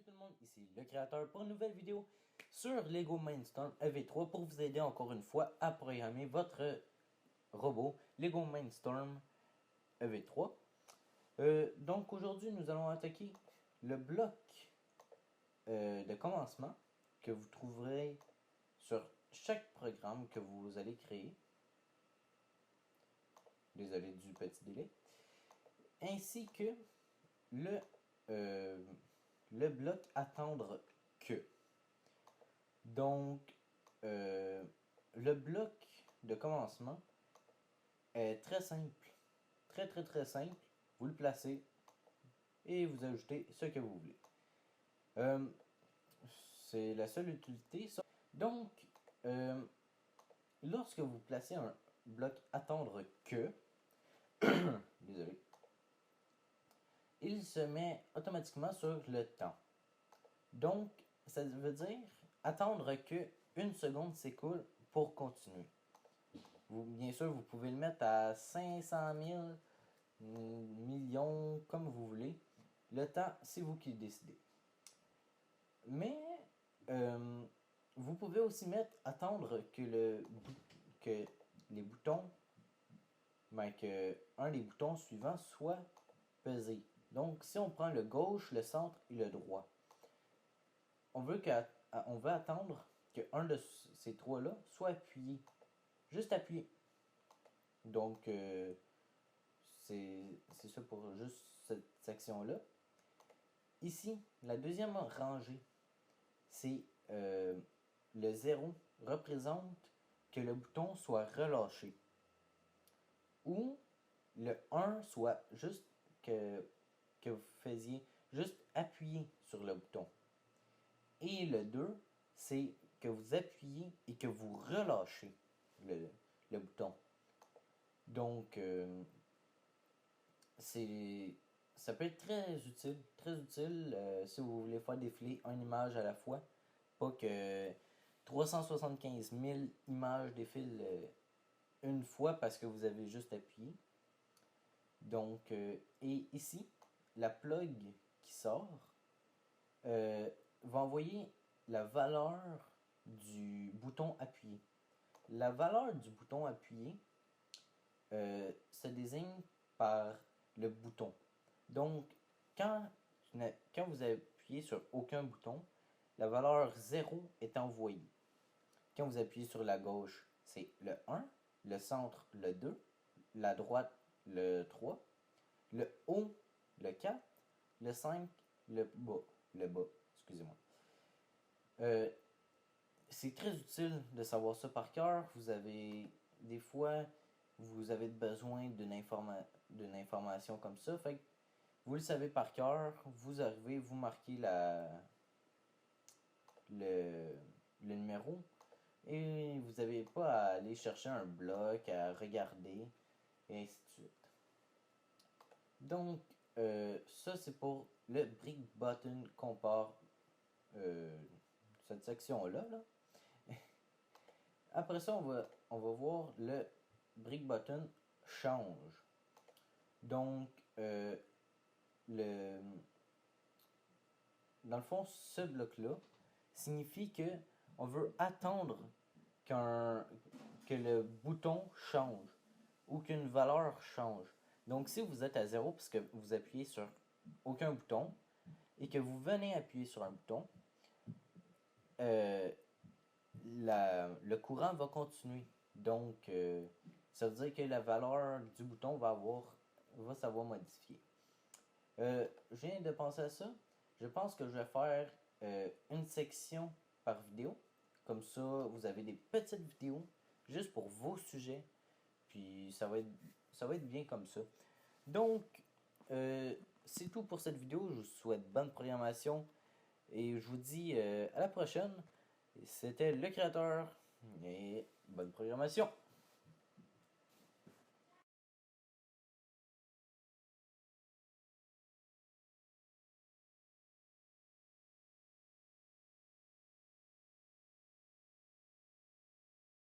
tout le monde, ici le créateur pour une nouvelle vidéo sur Lego Mindstorm EV3 pour vous aider encore une fois à programmer votre robot Lego Mindstorm EV3. Donc aujourd'hui nous allons attaquer le bloc de commencement que vous trouverez sur chaque programme que vous allez créer. Désolé du petit délai. Ainsi que le bloc attendre que. Donc, le bloc de commencement est très simple. Très simple. Vous le placez et vous ajoutez ce que vous voulez. C'est la seule utilité. Donc, lorsque vous placez un bloc attendre que, désolé, il se met automatiquement sur le temps. Donc, ça veut dire attendre que une seconde s'écoule pour continuer. Bien sûr, vous pouvez le mettre à 500 000 millions, comme vous voulez. Le temps, c'est vous qui le décidez. Mais, vous pouvez aussi mettre attendre que les boutons, que un des boutons suivants soit pesé. Donc, si on prend le gauche, le centre et le droit, on veut attendre qu'un de ces trois-là soit appuyé. Juste appuyé. Donc, c'est ça pour juste cette section-là. Ici, la deuxième rangée, c'est le 0 représente que le bouton soit relâché. Ou le 1 soit juste que vous faisiez juste appuyer sur le bouton. Et le 2, c'est que vous appuyez et que vous relâchez le bouton. Donc, ça peut être très utile si vous voulez faire défiler une image à la fois. Pas que 375 000 images défilent une fois parce que vous avez juste appuyé. Donc, et ici, la plug qui sort va envoyer la valeur du bouton appuyé. La valeur du bouton appuyé se désigne par le bouton. Donc, quand vous appuyez sur aucun bouton, la valeur 0 est envoyée. Quand vous appuyez sur la gauche, c'est le 1, le centre, le 2, la droite, le 3, le haut, le 4, le 5, le bas, excusez-moi. C'est très utile de savoir ça par cœur. Des fois, vous avez besoin d'une information comme ça. Fait que vous le savez par cœur, vous arrivez, vous marquez le numéro et vous n'avez pas à aller chercher un bloc, à regarder, et ainsi de suite. Donc, ça c'est pour le brick button compare cette section-là. Après ça, on va voir le brick button change. Donc, dans le fond, ce bloc-là signifie que on veut attendre que le bouton change ou qu'une valeur change. Donc, si vous êtes à 0 parce que vous appuyez sur aucun bouton et que vous venez appuyer sur un bouton, le courant va continuer. Donc, ça veut dire que la valeur du bouton va savoir modifier. Je viens de penser à ça. Je pense que je vais faire une section par vidéo. Comme ça, vous avez des petites vidéos juste pour vos sujets. Puis, ça va être bien comme ça. Donc, c'est tout pour cette vidéo. Je vous souhaite bonne programmation. Et je vous dis à la prochaine. C'était le créateur. Et bonne programmation.